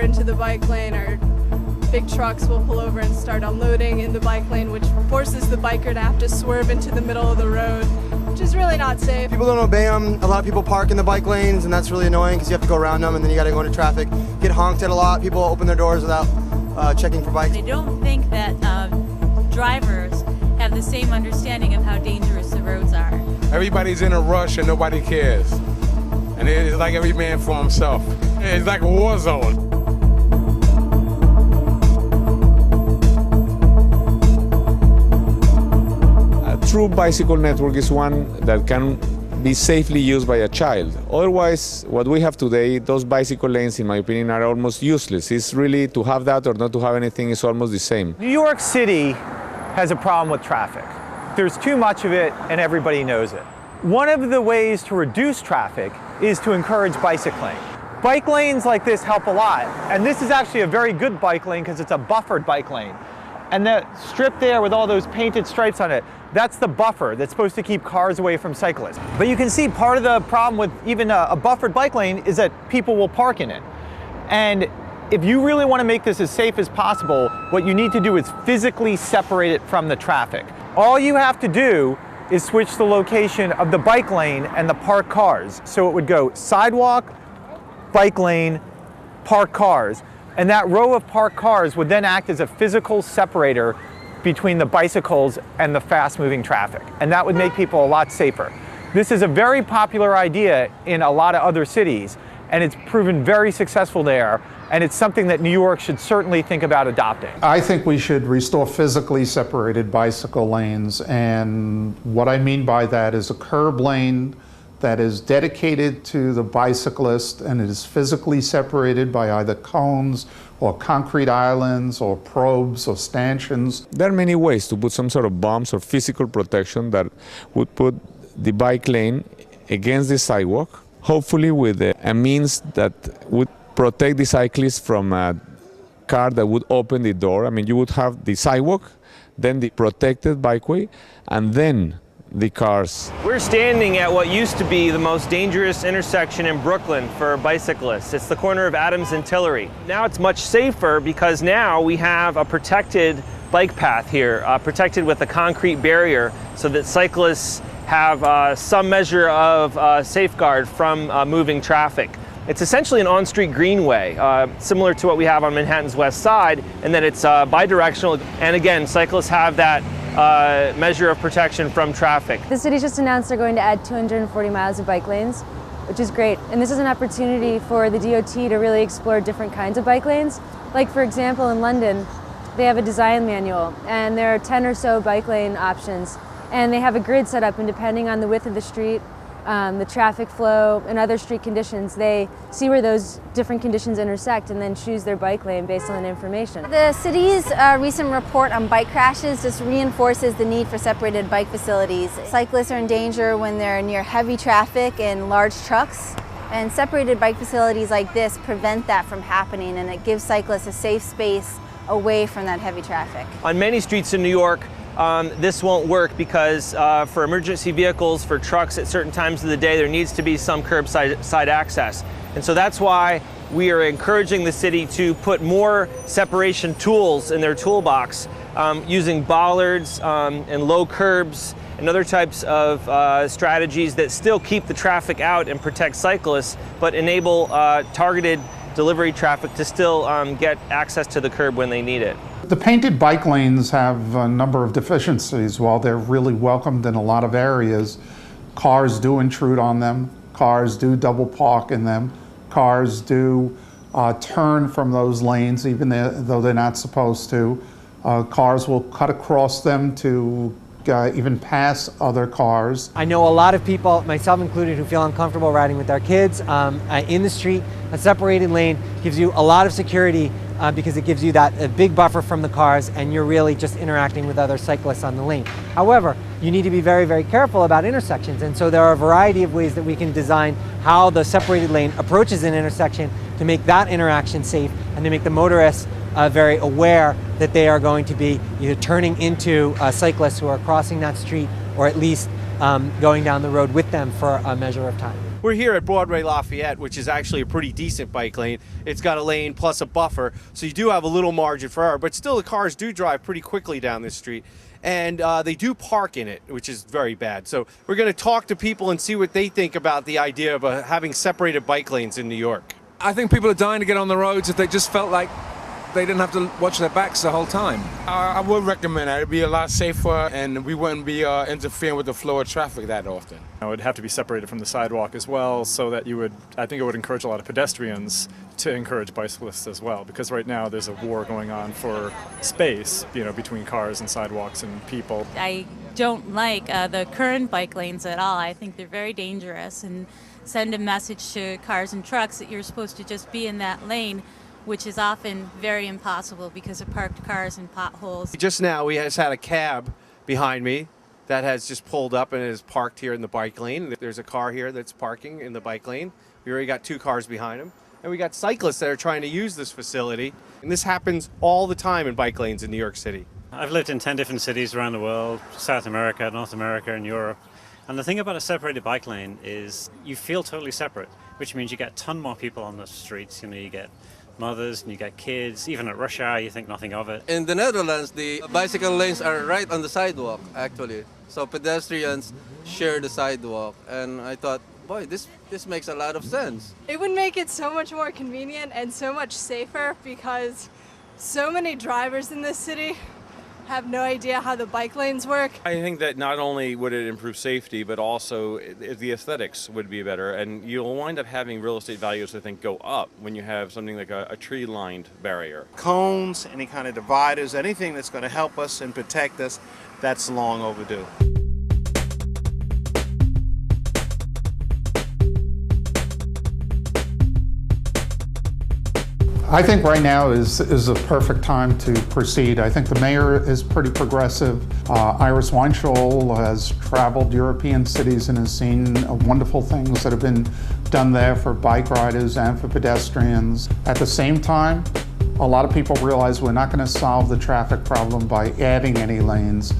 into the bike lane, or big trucks will pull over and start unloading in the bike lane, which forces the biker to have to swerve into the middle of the road, which is really not safe. People don't obey them. A lot of people park in the bike lanes, and that's really annoying because you have to go around them, and then you got to go into traffic. Get honked at a lot. People open their doors without checking for bikes. I don't think that drivers have the same understanding of how dangerous the roads are. Everybody's in a rush and nobody cares. And it's like every man for himself. It's like a war zone. A true bicycle network is one that can be safely used by a child. Otherwise, what we have today, those bicycle lanes, in my opinion, are almost useless. It's really, to have that or not to have anything is almost the same. New York City has a problem with traffic. There's too much of it and everybody knows it. One of the ways to reduce traffic is to encourage bicycling. Bike lanes like this help a lot. And this is actually a very good bike lane because it's a buffered bike lane. And that strip there with all those painted stripes on it, that's the buffer that's supposed to keep cars away from cyclists. But you can see part of the problem with even a buffered bike lane is that people will park in it. And if you really want to make this as safe as possible, what you need to do is physically separate it from the traffic. All you have to do is switch the location of the bike lane and the parked cars. So it would go sidewalk, bike lane, parked cars. And that row of parked cars would then act as a physical separator between the bicycles and the fast-moving traffic. And that would make people a lot safer. This is a very popular idea in a lot of other cities, and it's proven very successful there. And it's something that New York should certainly think about adopting. I think we should restore physically separated bicycle lanes, and what I mean by that is a curb lane that is dedicated to the bicyclist, and it is physically separated by either cones or concrete islands or probes or stanchions. There are many ways to put some sort of bumps or physical protection that would put the bike lane against the sidewalk, hopefully with a means that would protect the cyclist from a car that would open the door. I mean, you would have the sidewalk, then the protected bikeway, and then the cars. We're standing at what used to be the most dangerous intersection in Brooklyn for bicyclists. It's the corner of Adams and Tillery. Now it's much safer because now we have a protected bike path here, protected with a concrete barrier so that cyclists have some measure of safeguard from moving traffic. It's essentially an on-street greenway, similar to what we have on Manhattan's west side, and then it's bidirectional. And again, cyclists have that measure of protection from traffic. The city just announced they're going to add 240 miles of bike lanes, which is great. And this is an opportunity for the DOT to really explore different kinds of bike lanes. Like, for example, in London, they have a design manual, and there are 10 or so bike lane options. And they have a grid set up, and depending on the width of the street, the traffic flow, and other street conditions, they see where those different conditions intersect and then choose their bike lane based on that information. The city's recent report on bike crashes just reinforces the need for separated bike facilities. Cyclists are in danger when they're near heavy traffic and large trucks, and separated bike facilities like this prevent that from happening, and it gives cyclists a safe space away from that heavy traffic. On many streets in New York, this won't work because for emergency vehicles, for trucks at certain times of the day, there needs to be some curbside access. And so that's why we are encouraging the city to put more separation tools in their toolbox, using bollards and low curbs and other types of strategies that still keep the traffic out and protect cyclists, but enable targeted delivery traffic to still get access to the curb when they need it. The painted bike lanes have a number of deficiencies. While they're really welcomed in a lot of areas, cars do intrude on them, cars do double park in them, cars do turn from those lanes even though they're not supposed to. Cars will cut across them to even pass other cars. I know a lot of people, myself included, who feel uncomfortable riding with their kids in the street. A separated lane gives you a lot of security because it gives you that big buffer from the cars, and you're really just interacting with other cyclists on the lane. However, you need to be very, very careful about intersections, and so there are a variety of ways that we can design how the separated lane approaches an intersection to make that interaction safe and to make the motorists very aware that they are going to be either turning into cyclists who are crossing that street, or at least going down the road with them for a measure of time. We're here at Broadway Lafayette, which is actually a pretty decent bike lane. It's got a lane plus a buffer, so you do have a little margin for error, but still the cars do drive pretty quickly down this street. And they do park in it, which is very bad. So we're going to talk to people and see what they think about the idea of having separated bike lanes in New York. I think people are dying to get on the roads if they just felt like they didn't have to watch their backs the whole time. I would recommend that. It'd be a lot safer, and we wouldn't be interfering with the flow of traffic that often. It would have to be separated from the sidewalk as well, so that I think it would encourage a lot of pedestrians to encourage bicyclists as well, because right now there's a war going on for space, between cars and sidewalks and people. I don't like the current bike lanes at all. I think they're very dangerous and send a message to cars and trucks that you're supposed to just be in that lane, which is often very impossible because of parked cars and potholes. Just now we just had a cab behind me that has just pulled up and is parked here in the bike lane. There's a car here that's parking in the bike lane. We already got 2 cars behind him. And we got cyclists that are trying to use this facility. And this happens all the time in bike lanes in New York City. I've lived in 10 different cities around the world, South America, North America, and Europe. And the thing about a separated bike lane is you feel totally separate, which means you get a ton more people on the streets. You get mothers and you get kids. Even at rush hour, you think nothing of it. In the Netherlands, the bicycle lanes are right on the sidewalk, actually. So pedestrians share the sidewalk. And I thought, boy, this makes a lot of sense. It would make it so much more convenient and so much safer because so many drivers in this city have no idea how the bike lanes work. I think that not only would it improve safety, but also the aesthetics would be better. And you'll wind up having real estate values, I think, go up when you have something like a tree-lined barrier. Cones, any kind of dividers, anything that's going to help us and protect us, that's long overdue. I think right now is a perfect time to proceed. I think the mayor is pretty progressive. Iris Weinschel has traveled European cities and has seen wonderful things that have been done there for bike riders and for pedestrians. At the same time, a lot of people realize we're not going to solve the traffic problem by adding any lanes,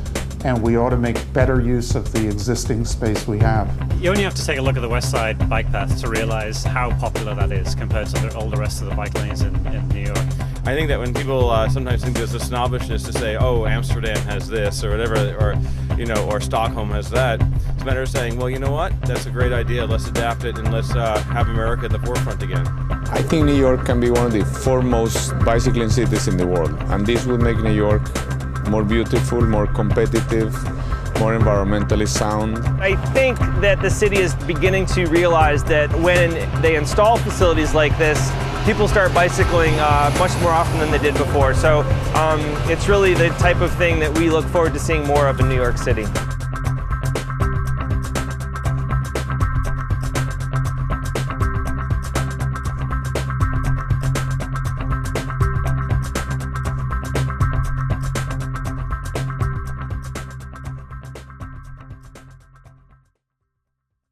and we ought to make better use of the existing space we have. You only have to take a look at the West Side bike path to realize how popular that is compared to all the rest of the bike lanes in New York. I think that when people sometimes think there's a snobbishness to say, oh, Amsterdam has this or whatever, or Stockholm has that, it's a matter of saying, well, you know what? That's a great idea. Let's adapt it and let's have America at the forefront again. I think New York can be one of the foremost bicycling cities in the world, and this would make New York more beautiful, more competitive, more environmentally sound. I think that the city is beginning to realize that when they install facilities like this, people start bicycling much more often than they did before. So it's really the type of thing that we look forward to seeing more of in New York City.